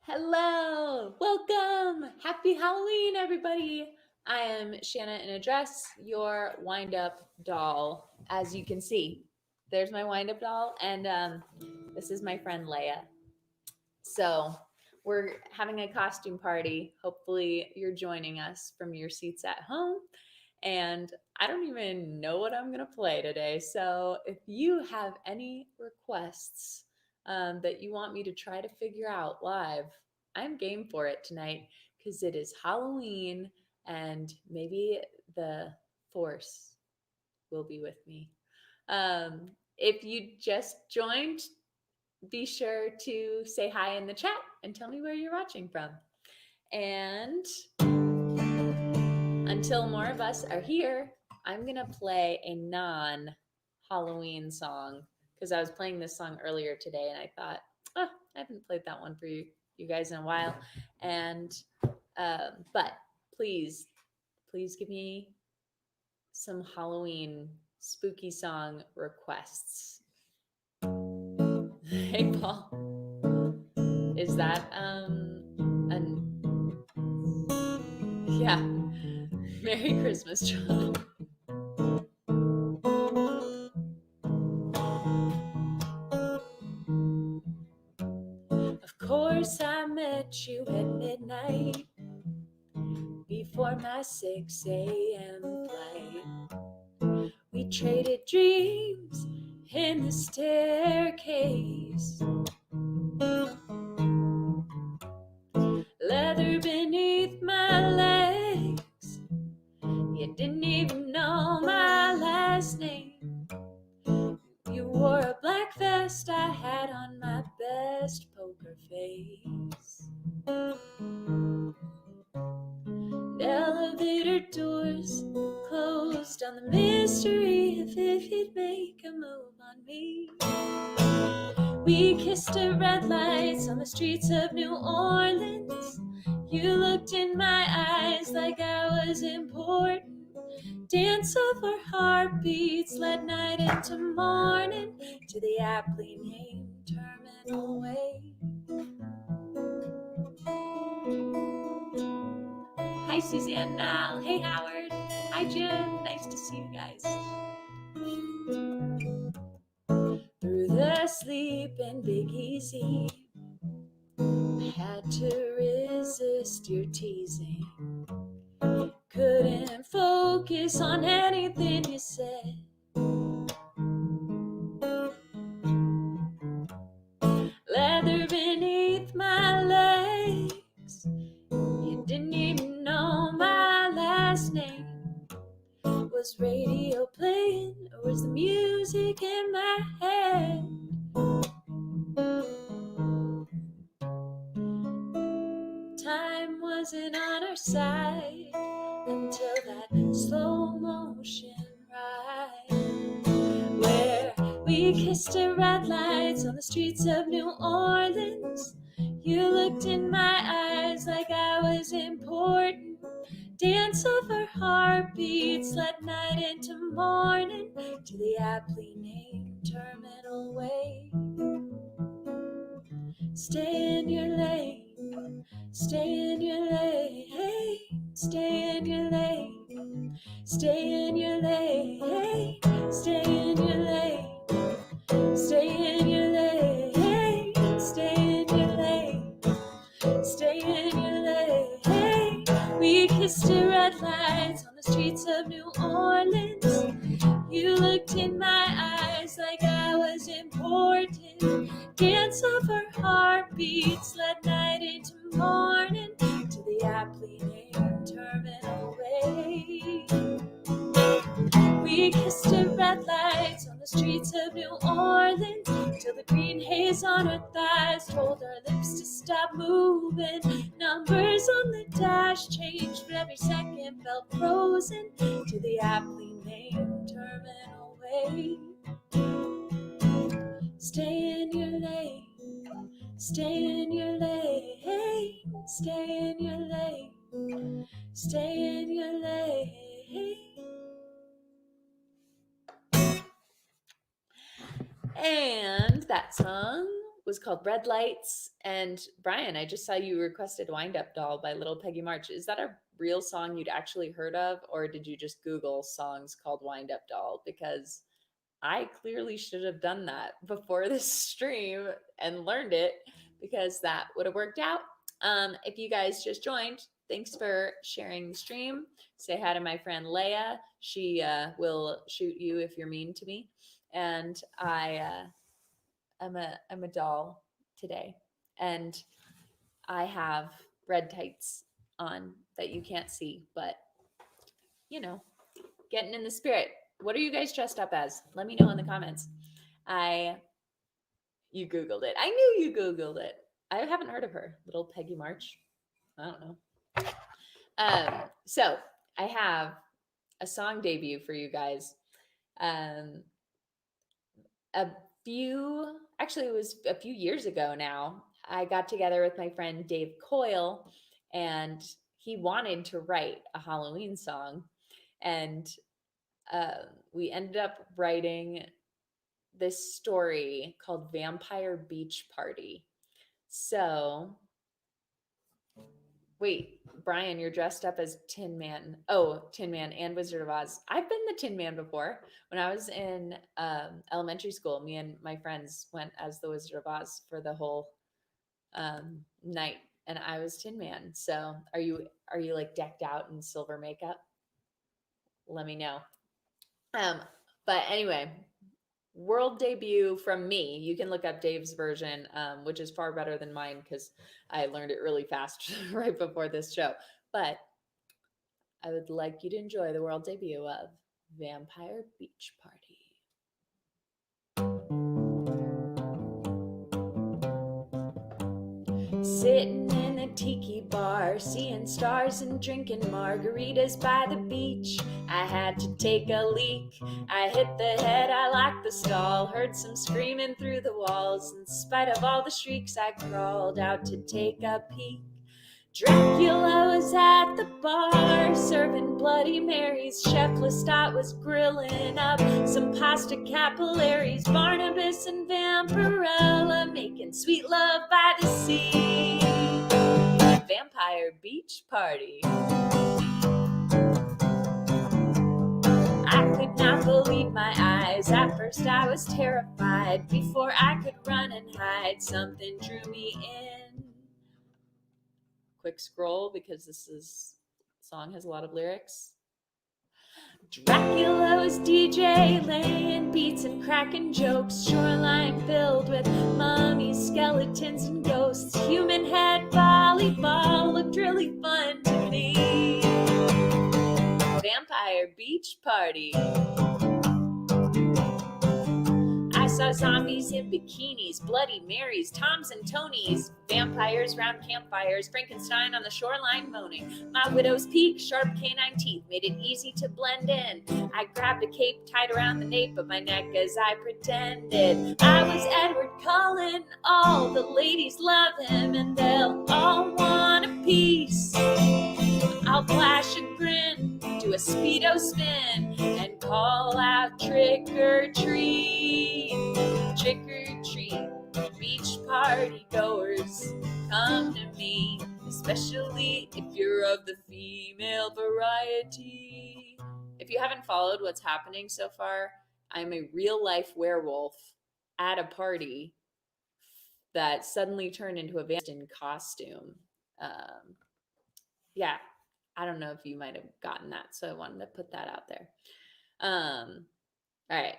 Hello, welcome, happy Halloween, everybody. I am Shanna in a dress, your wind-up doll. As you can see, there's my wind-up doll, and this is my friend Leia. So we're having a costume party. Hopefully, you're joining us from your seats at home. And I don't even know what I'm going to play today. So if you have any requests that you want me to try to figure out live, I'm game for it tonight because it is Halloween and maybe the Force will be with me. If you just joined, be sure to say hi in the chat and tell me where you're watching from. And until more of us are here, I'm going to play a non-Halloween song because I was playing this song earlier today and I thought, oh, I haven't played that one for you guys in a while. And, but please give me some Halloween spooky song requests. Hey, Paul. Is that, yeah. Merry Christmas, John. Of course, I met you at midnight before my 6 a.m. flight. We traded dreams in the staircase. Leather beneath my legs. You didn't even know my last name. You wore a black vest, I had on my best poker face. Elevator doors closed on the mystery of if you'd make a move on me. We kissed at red lights on the streets of New Orleans. You looked in my eyes like I was important. Dance of our heartbeats led night into morning to the aptly named Terminal Way. Hi, Suzanne Nall. Hey, Howard. Hi, Jim. Nice to see you guys. Through the sleep and Big Easy, I had to resist your teasing. Couldn't focus on anything you said. Leather beneath my legs. You didn't even know my last name. Was radio playing or was the music in my head? Time wasn't on our side until that slow motion ride where we kissed at red lights on the streets of New Orleans. You looked in my eyes like I was important. Dance of our heartbeats led night into morning to the aptly named Terminal Way. Stay in your lane, stay in your lane, stay in your lane, stay in your lane, stay in your lane, stay in your lane, stay in your lane, stay in your lane. We kissed at red lights on the streets of New Orleans. You looked in my eyes like I was important. Dance of our heartbeats led night into morning to the aptly named Terminal Way. We kissed at red lights on the streets of New Orleans till the green haze on our thighs told our lips to stop moving. Numbers on the dash changed, but every second felt frozen to the aptly named Terminal Way. Stay in your lane, stay in your lane, stay in your lane, stay in your lane. And that song was called Red Lights. And Brian, I just saw you requested Wind Up Doll by Little Peggy March. Is that a real song you'd actually heard of, or did you just Google songs called Wind Up Doll? Because I clearly should have done that before this stream and learned it, because that would have worked out. If you guys just joined, thanks for sharing the stream. Say hi to my friend Leia. She will shoot you if you're mean to me. And I'm a doll today, and I have red tights on that you can't see, but you know, getting in the spirit. What are you guys dressed up as? Let me know in the comments. You Googled it. I knew you Googled it. I haven't heard of her. Little Peggy March. I don't know. So I have a song debut for you guys. It was a few years ago now. I got together with my friend Dave Coyle, and he wanted to write a Halloween song. And we ended up writing this story called Vampire Beach Party. So, wait, Brian, you're dressed up as Tin Man. Oh, Tin Man and Wizard of Oz. I've been the Tin Man before. When I was in elementary school, me and my friends went as the Wizard of Oz for the whole night, and I was Tin Man. So, are you like decked out in silver makeup? Let me know. But anyway, world debut from me. You can look up Dave's version, which is far better than mine because I learned it really fast right before this show. But I would like you to enjoy the world debut of Vampire Beach Party. Sitting in a tiki bar, seeing stars and drinking margaritas by the beach. I had to take a leak. I hit the head, I locked the stall. Heard some screaming through the walls. In spite of all the shrieks, I crawled out to take a peek. Dracula was at the bar, serving Bloody Marys. Chef Lestat was grilling up some pasta capillaries. Barnabas and Vampirella making sweet love by the sea. Vampire Beach Party. I could not believe my eyes. At first I was terrified. Before I could run and hide, something drew me in. Quick scroll because this song has a lot of lyrics. Dracula was DJ, laying beats and cracking jokes. Shoreline filled with mummies, skeletons, and ghosts. Human head volleyball looked really fun to me. Vampire Beach Party. I saw zombies in bikinis, Bloody Marys, Toms and Tonys, vampires round campfires, Frankenstein on the shoreline moaning. My widow's peak, sharp canine teeth made it easy to blend in. I grabbed a cape tied around the nape of my neck as I pretended I was Edward Cullen. All the ladies love him and they'll all want a piece. I'll flash a grin, do a speedo spin, and call out trick or treat. Trick or treat, beach party goers, come to me, especially if you're of the female variety. If you haven't followed what's happening so far, I'm a real life werewolf at a party that suddenly turned into a vampire costume. Yeah, I don't know if you might have gotten that, so I wanted to put that out there. All right.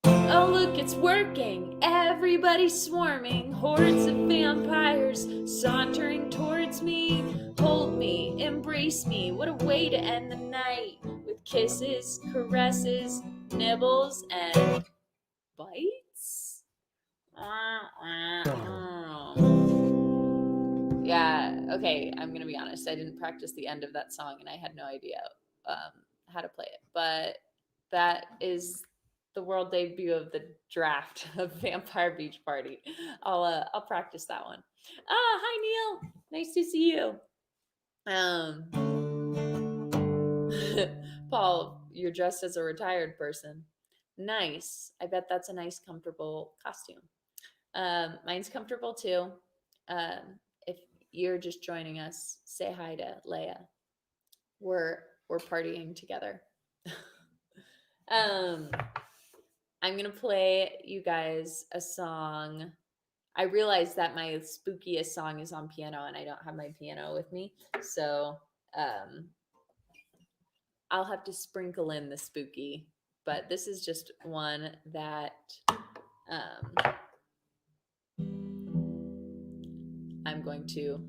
Oh, look, it's working. Everybody's swarming. Hordes of vampires sauntering towards me. Hold me, embrace me. What a way to end the night. With kisses, caresses, nibbles, and bites. Yeah, okay, I'm gonna be honest. I didn't practice the end of that song and I had no idea how to play it. But that is the world debut of the draft of Vampire Beach Party. I'll practice that one. Hi Neil. Nice to see you. Paul, you're dressed as a retired person. Nice. I bet that's a nice, comfortable costume. Mine's comfortable too. If you're just joining us, say hi to Leia. We're we're partying together. um, I'm gonna play you guys a song. I realized that my spookiest song is on piano, and I don't have my piano with me, so um, I'll have to sprinkle in the spooky. But this is just one that I'm going to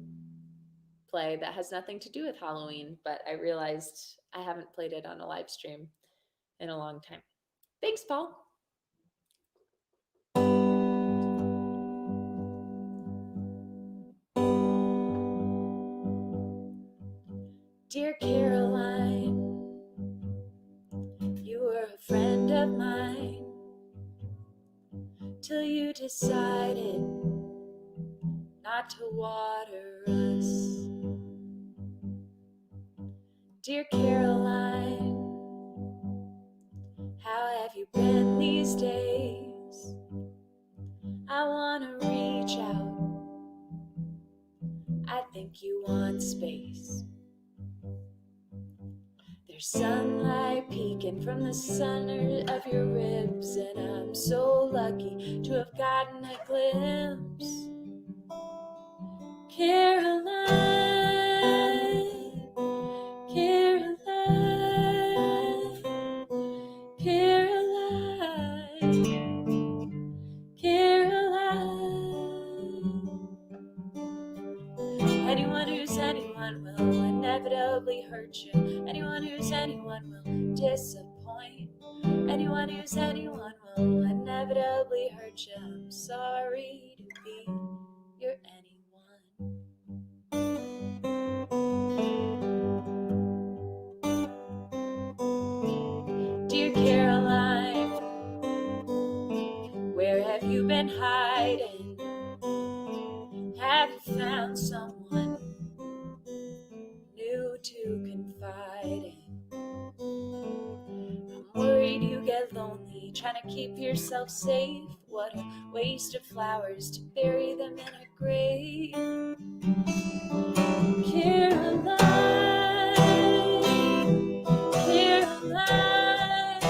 play that has nothing to do with Halloween, but I realized I haven't played it on a live stream in a long time. Thanks, Paul. Dear Caroline, you were a friend of mine till you decided not to water us. Dear Caroline, how have you been these days? I wanna reach out, I think you want space. There's sunlight peeking from the center of your ribs, and I'm so lucky to have gotten a glimpse. Caroline, Caroline, Caroline, Caroline. Anyone who's anyone will inevitably hurt you. Anyone who's anyone will disappoint. Anyone who's anyone will inevitably hurt you. I'm sorry to be your anyone. Dear Caroline, where have you been hiding? Have you found someone new to confide in? I'm worried you get lonely, trying to keep yourself safe. What a waste of flowers to bury them in a grave. Caroline, Caroline,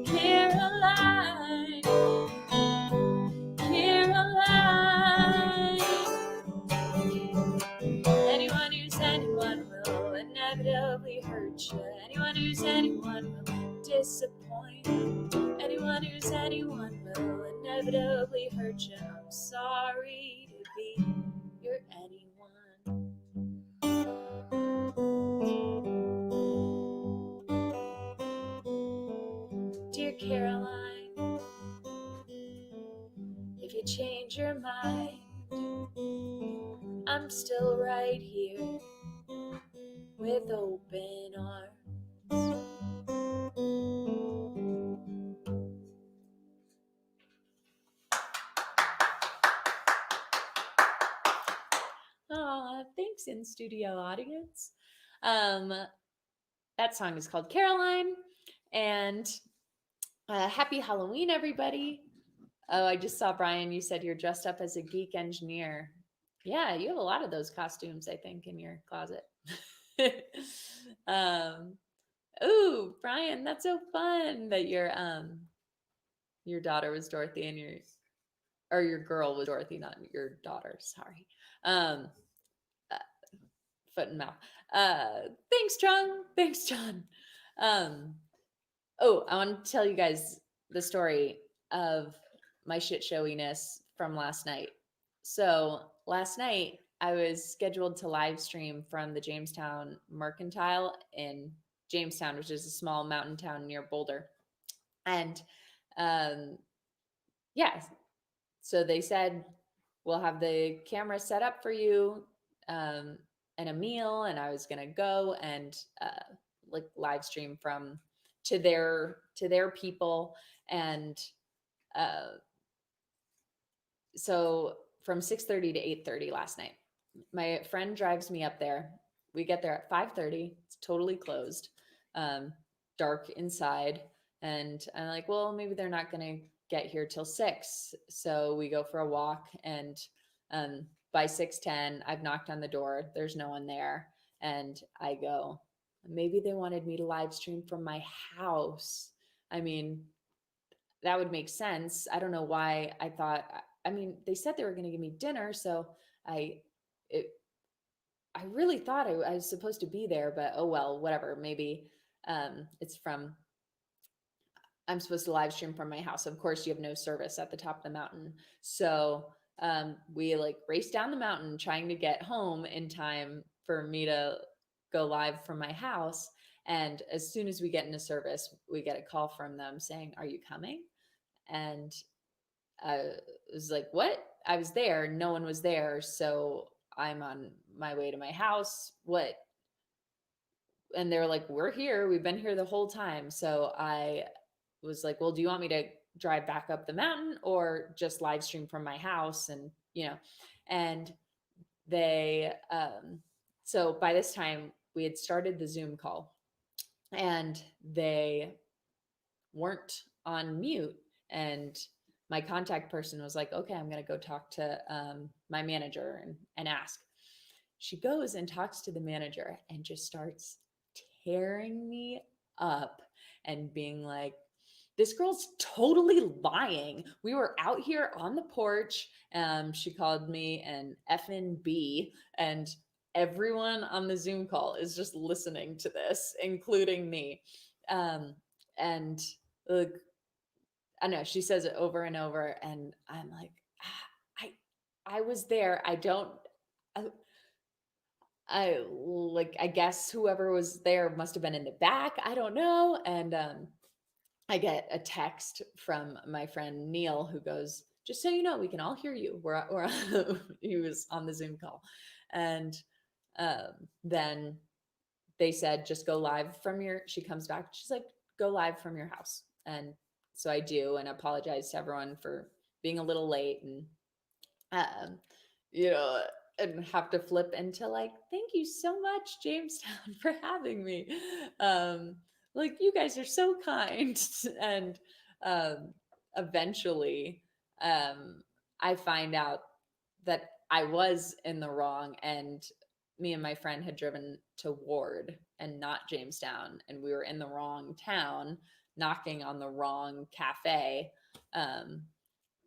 Caroline, Caroline. Anyone who's anyone will inevitably hurt you. Anyone who's anyone will disappoint. Anyone who's anyone will inevitably hurt you. I'm sorry to be your anyone. Dear Caroline, if you change your mind, I'm still right here with open arms. Thanks, in studio audience. That song is called Caroline, and happy Halloween, everybody. Oh, I just saw Brian. You said you're dressed up as a geek engineer. Yeah, you have a lot of those costumes, I think, in your closet. Ooh, Brian, that's so fun that your daughter was Dorothy and your girl was Dorothy, not your daughter. Sorry. Uh, Foot and mouth. Thanks, John. Thanks, John. Oh, I want to tell you guys the story of my shit showiness from last night. So last night I was scheduled to live stream from the Jamestown Mercantile in Jamestown, which is a small mountain town near Boulder. And yeah, so they said, we'll have the camera set up for you and a meal. And I was going to go and like live stream from to their people. And so from 6:30 to 8:30 last night, my friend drives me up there. We get there at 5:30. It's totally closed, dark inside. And I'm like, well, maybe they're not going to get here till 6. So we go for a walk, and by 6:10, I've knocked on the door. There's no one there. And I go, maybe they wanted me to live stream from my house. I mean, that would make sense. I don't know why I thought, I mean, they said they were going to give me dinner. So I, it, I really thought I was supposed to be there, but oh well, whatever. Maybe it's from, I'm supposed to live stream from my house. Of course, you have no service at the top of the mountain. So we like race down the mountain trying to get home in time for me to go live from my house. And as soon as we get into service, we get a call from them saying, "Are you coming?" And I was like, "What?" I was there. No one was there. So I'm on my way to my house. What? And they were like, "We're here. We've been here the whole time." So I was like, "Well, do you want me to drive back up the mountain or just live stream from my house?" And, and they, so by this time we had started the Zoom call, and they weren't on mute. And my contact person was like, "Okay, I'm going to go talk to my manager and ask." She goes and talks to the manager and just starts tearing me up and being like, "This girl's totally lying. We were out here on the porch." She called me an effing B, and everyone on the Zoom call is just listening to this, including me. And I know she says it over and over, and I'm like, I was there. I guess whoever was there must have been in the back. I don't know. And I get a text from my friend Neil who goes, "Just so you know, we can all hear you." He was on the Zoom call. And then they said, "Just go live from she comes back. She's like, "Go live from your house." And so I do, and apologize to everyone for being a little late, and, um, you know, and have to flip into like, "Thank you so much, Jamestown, for having me. Like, you guys are so kind." And um, eventually, I find out that I was in the wrong, and me and my friend had driven to Ward and not Jamestown, and we were in the wrong town, knocking on the wrong cafe.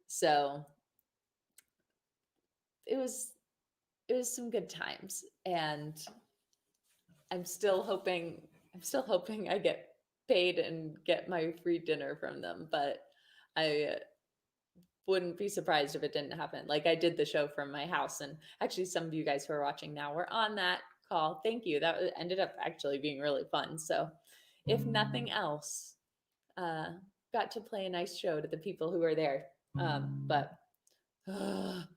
So it was some good times, and I'm still hoping I get paid and get my free dinner from them, but I wouldn't be surprised if it didn't happen. Like, I did the show from my house, and actually some of you guys who are watching now were on that call. Thank you. That ended up actually being really fun. So if nothing else, got to play a nice show to the people who were there. But dum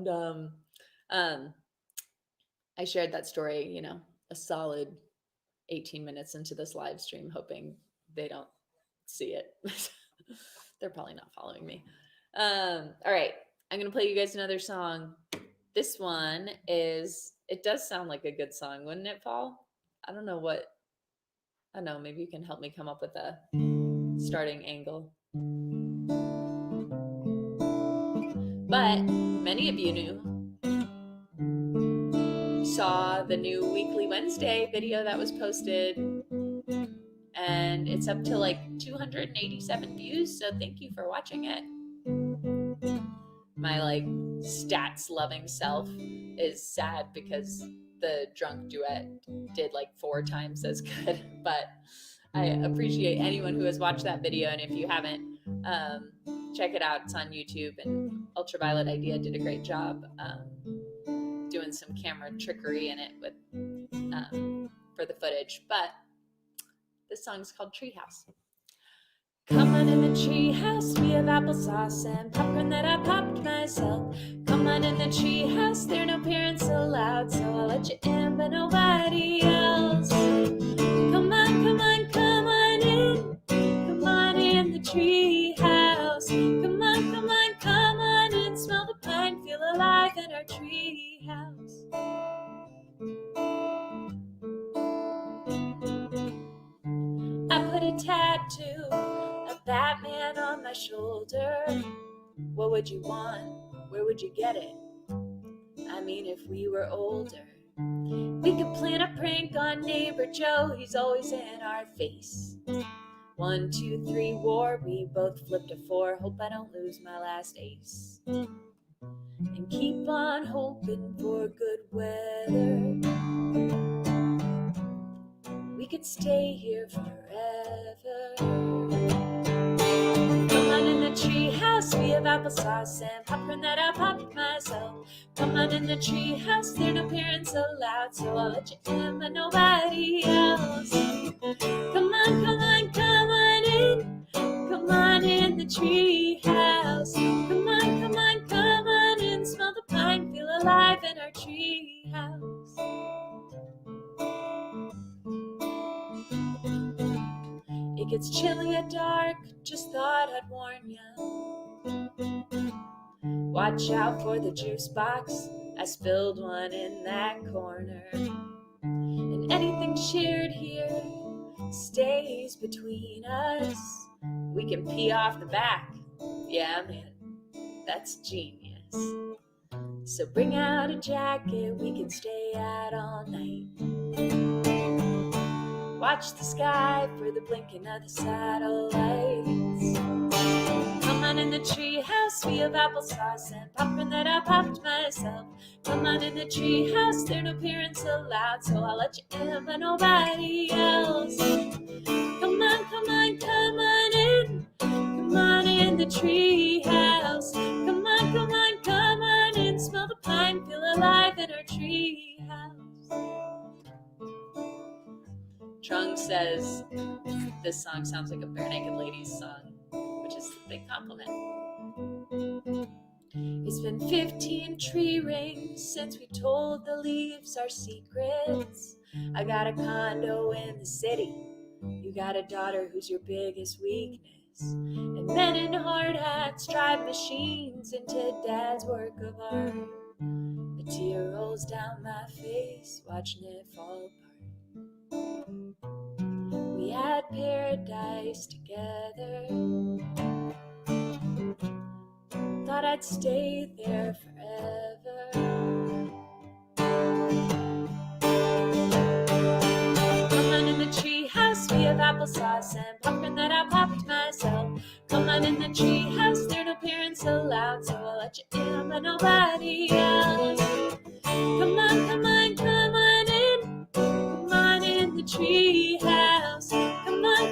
dum. I shared that story, a solid 18 minutes into this live stream, hoping they don't see it. They're probably not following me. All right, I'm gonna play you guys another song. This one it does sound like a good song, wouldn't it, Paul? I don't know, maybe you can help me come up with a starting angle. But many of you saw the new Weekly Wednesday video that was posted, and it's up to like 287 views, so thank you for watching it. My like stats loving self is sad because the drunk duet did like 4 times as good, but I appreciate anyone who has watched that video, and if you haven't, check it out. It's on YouTube, and Ultraviolet Idea did a great job doing some camera trickery in it with for the footage. But this song's called Treehouse. Come on in the treehouse, we have applesauce and popcorn that I popped myself. Come on in the treehouse, there are no parents allowed, so I'll let you in, but nobody else. Come on, come on, come on in. Come on in the treehouse. Come on, come on, come on in. Smell the pine, feel alive in our treehouse. I put a tattoo of Batman my shoulder. What would you want? Where would you get it? I mean, if we were older, we could plan a prank on neighbor Joe. He's always in our face. 1, 2, 3, war. We both flipped a 4. Hope I don't lose my last ace. And keep on hoping for good weather. We could stay here forever. Come on in the treehouse, we have applesauce and popcorn that I popped myself. Come on in the treehouse, there are no parents allowed, so I'll let you in, but nobody else. Come on, come on, come on in. Come on in the treehouse. Come on, come on, come on in. Smell the pine, feel alive in our treehouse. It gets chilly at dark, just thought I'd warn ya. Watch out for the juice box, I spilled one in that corner. And anything shared here stays between us. We can pee off the back, yeah man, that's genius. So bring out a jacket, we can stay out all night. Watch the sky for the blinking of the satellites. Come on in the treehouse, we have applesauce and popcorn that I popped myself. Come on in the treehouse, there are no parents allowed, so I'll let you in, but nobody else. Come on, come on, come on in. Come on in the treehouse. Come on, come on, come on in. Smell the pine, feel alive in our treehouse. Trung says this song sounds like a Bare Naked Ladies song, which is a big compliment. It's been 15 tree rings since we told the leaves our secrets. I got a condo in the city. You got a daughter who's your biggest weakness. And men in hard hats drive machines into dad's work of art. A tear rolls down my face watching it fall apart. We had paradise together. Thought I'd stay there forever. Come on in the treehouse, we have applesauce and popcorn that I popped myself. Come on in the treehouse, there are no parents allowed, so I'll let you in, but nobody else. Come on, come on, come on in. Come on in the treehouse. Come on,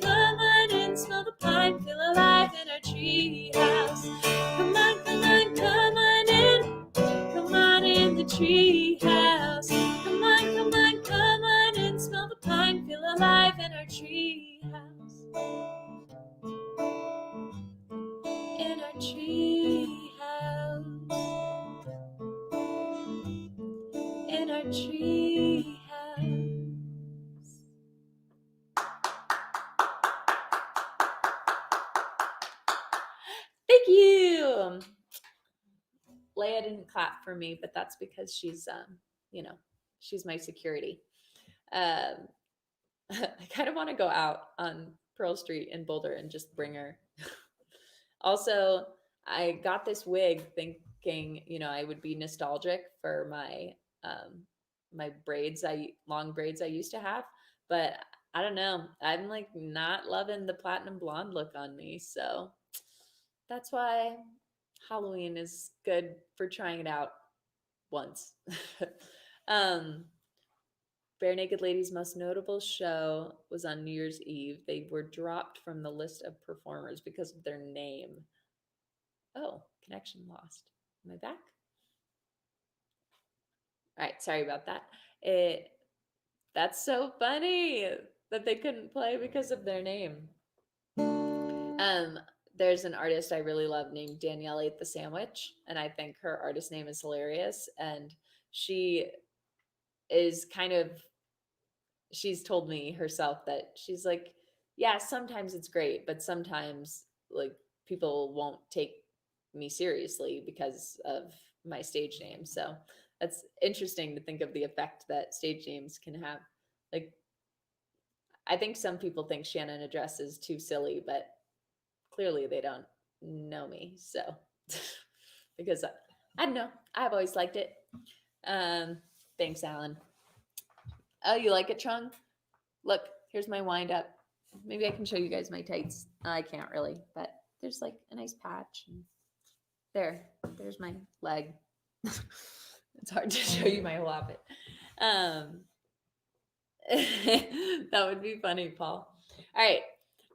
come on in. Smell the pine, feel alive in our treehouse. Come on, come on, come on in. Come on in the treehouse. Come on, come on in. Smell the pine, feel alive in our treehouse. In our treehouse. In our treehouse. Thank you. Leia didn't clap for me, but that's because she's, she's my security. I kind of want to go out on Pearl Street in Boulder and just bring her. Also, I got this wig thinking, I would be nostalgic for my my long braids I used to have, but I don't know. I'm like not loving the platinum blonde look on me, so that's why Halloween is good for trying it out once. Bare Naked Ladies' most notable show was on New Year's Eve. They were dropped from the list of performers because of their name. Oh, connection lost. Am I back? All right, sorry about that. That's so funny that they couldn't play because of their name. There's an artist I really love named Danielle Ate the Sandwich, and I think her artist name is hilarious. And she is she's told me herself that she's like, yeah, sometimes it's great, but sometimes like people won't take me seriously because of my stage name. So that's interesting to think of the effect that stage names can have. Like, I think some people think Shannon Address is too silly, but clearly they don't know me. So, because I don't know, I've always liked it. Thanks, Alan. Oh, you like it, Chung? Look, here's my wind up. Maybe I can show you guys my tights. I can't really, but there's like a nice patch. There's my leg. It's hard to show you my whole outfit. That would be funny, Paul. All right.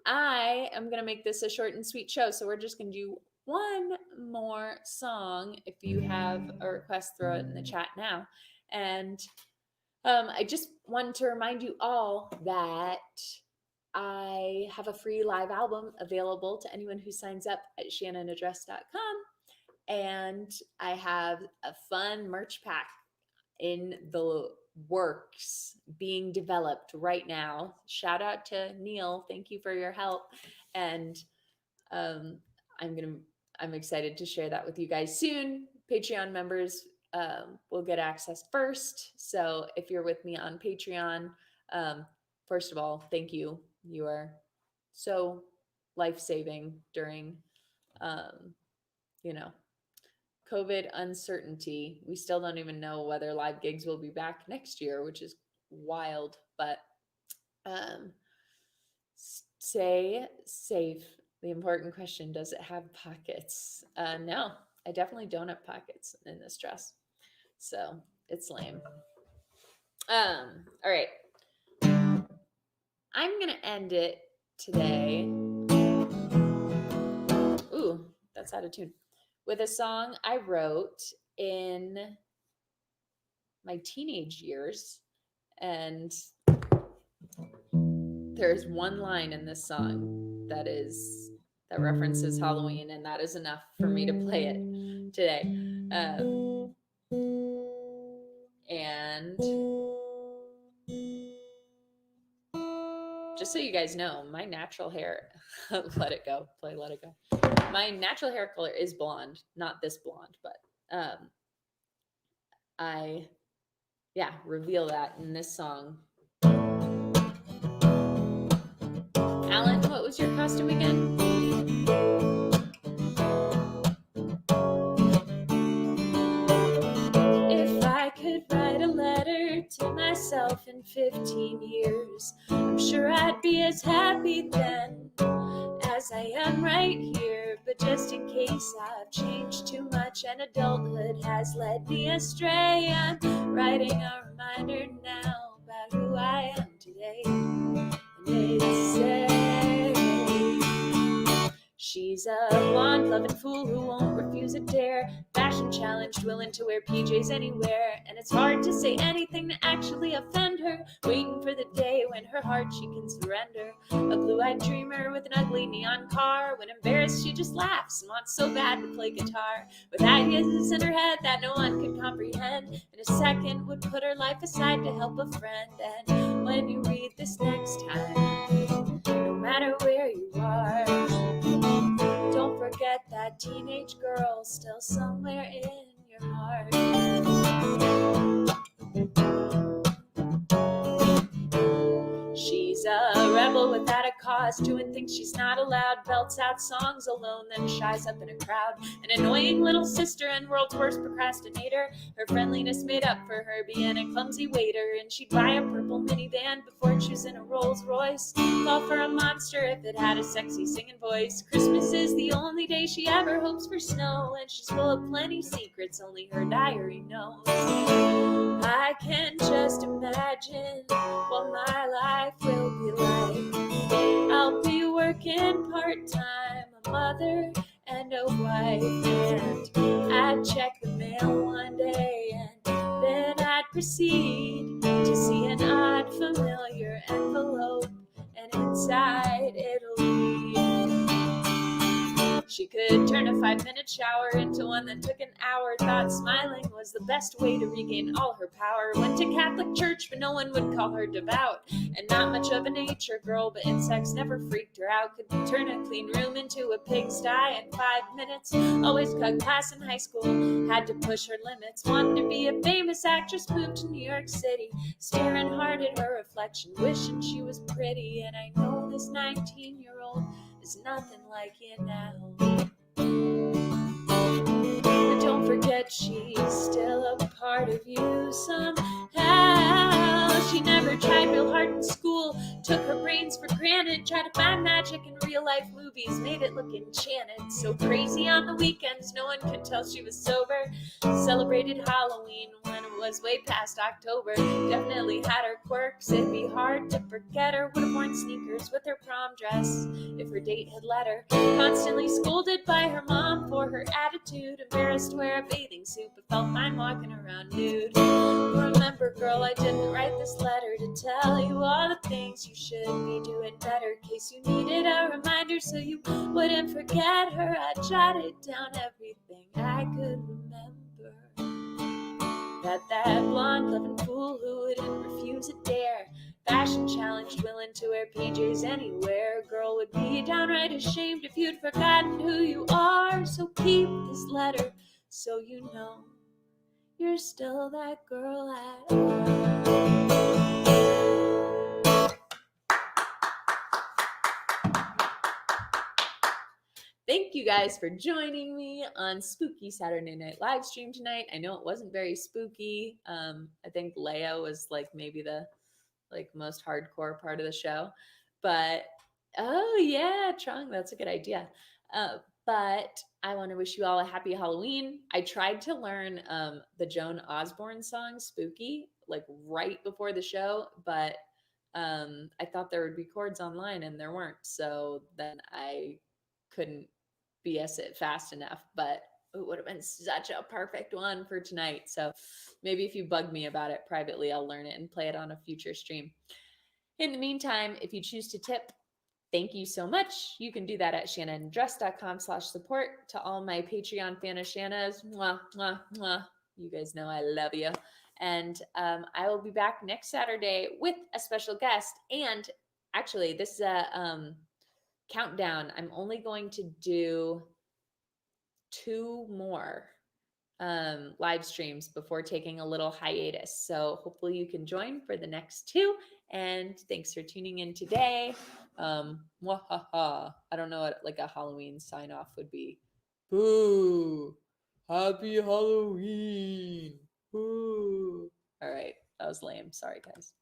I am going to make this a short and sweet show. So we're just going to do one more song. If you have a request, throw it in the chat now. And I just want to remind you all that I have a free live album available to anyone who signs up at shannonadress.com. And I have a fun merch pack in the works, being developed right now. Shout out to Neil. Thank you for your help. And I'm excited to share that with you guys soon. Patreon members will get access first. So if you're with me on Patreon, first of all, thank you. You are so life-saving during, COVID uncertainty. We still don't even know whether live gigs will be back next year, which is wild, but stay safe. The important question, does it have pockets? No, I definitely don't have pockets in this dress. So it's lame. All right. I'm going to end it today. Ooh, that's out of tune. With a song I wrote in my teenage years. And there's one line in this song that references Halloween, and that is enough for me to play it today. And just so you guys know, my natural hair, let it go. My natural hair color is blonde, not this blonde, but I reveal that in this song. Alan, what was your costume again? If I could write a letter to myself in 15 years, I'm sure I'd be as happy then as I am right here. But just in case I've changed too much and adulthood has led me astray, I'm writing a reminder now about who I am today. And it says, she's a blonde, loving fool who won't refuse a dare, fashion challenged, willing to wear PJs anywhere. And it's hard to say anything to actually offend her, waiting for the day when her heart she can surrender. A blue-eyed dreamer with an ugly neon car, when embarrassed she just laughs and wants so bad to play guitar, with ideas in her head that no one could comprehend. In a second would put her life aside to help a friend. And when you read this next time, no matter where you are, don't forget that teenage girl still somewhere in your heart. She's a rebel without a cause, doing things she's not allowed, belts out songs alone, then shies up in a crowd. An annoying little sister and world's worst procrastinator. Her friendliness made up for her being a clumsy waiter, and she'd buy a purple minivan before choosing a Rolls Royce. Fall for a monster if it had a sexy singing voice. Christmas is the only day she ever hopes for snow, and she's full of plenty secrets only her diary knows. I can just imagine what my life will be like. I'll be working part-time, a mother and a wife, and I'd check the mail one day, and then I'd proceed to see an odd familiar envelope, and inside it'll read, she could turn a 5-minute shower into one that took an hour. Thought smiling was the best way to regain all her power. Went to Catholic church, but no one would call her devout. And not much of a nature girl, but insects never freaked her out. Could turn a clean room into a pigsty in 5 minutes. Always cut class in high school, had to push her limits. Wanted to be a famous actress, moved to New York City, staring hard at her reflection, wishing she was pretty. And I know this 19-year-old is there's nothing like you now. But don't forget she's still a part of you somehow. She never tried real hard in school, took her brains for granted, tried to find magic in real life movies, made it look enchanted. So crazy on the weekends, no one could tell she was sober. Celebrated Halloween when it was way past October. Definitely had her quirks, it'd be hard to forget her. Would have worn sneakers with her prom dress if her date had let her. Constantly scolded by her mom for her attitude. Embarrassed to wear a bathing suit, but felt fine walking around nude. Remember, girl, I didn't write this letter to tell you all the things you should be doing better. In case you needed a reminder so you wouldn't forget her, I jotted down everything I could remember. That blonde loving fool who wouldn't refuse a dare. Fashion challenged, willing to wear PJs anywhere. Girl would be downright ashamed if you'd forgotten who you are. So keep this letter so you know you're still that girl at heart. Thank you guys for joining me on Spooky Saturday Night live stream tonight. I know it wasn't very spooky. I think Leia was like maybe the most hardcore part of the show, but oh yeah, Trung, that's a good idea. But I want to wish you all a happy Halloween. I tried to learn the Joan Osborne song "Spooky" like right before the show, but I thought there would be chords online and there weren't, so then I couldn't BS it fast enough, but it would have been such a perfect one for tonight. So maybe if you bug me about it privately, I'll learn it and play it on a future stream. In the meantime, if you choose to tip, thank you so much. You can do that at shannondress.com/support. To all my Patreon fan of Shanna's, mwah, mwah, mwah. You guys know I love you. And I will be back next Saturday with a special guest. And actually, this is a countdown. I'm only going to do 2 more live streams before taking a little hiatus. So hopefully you can join for the next 2. And thanks for tuning in today. Mwahaha. I don't know what like a Halloween sign off would be. Boo! Happy Halloween! Boo! All right, that was lame. Sorry, guys.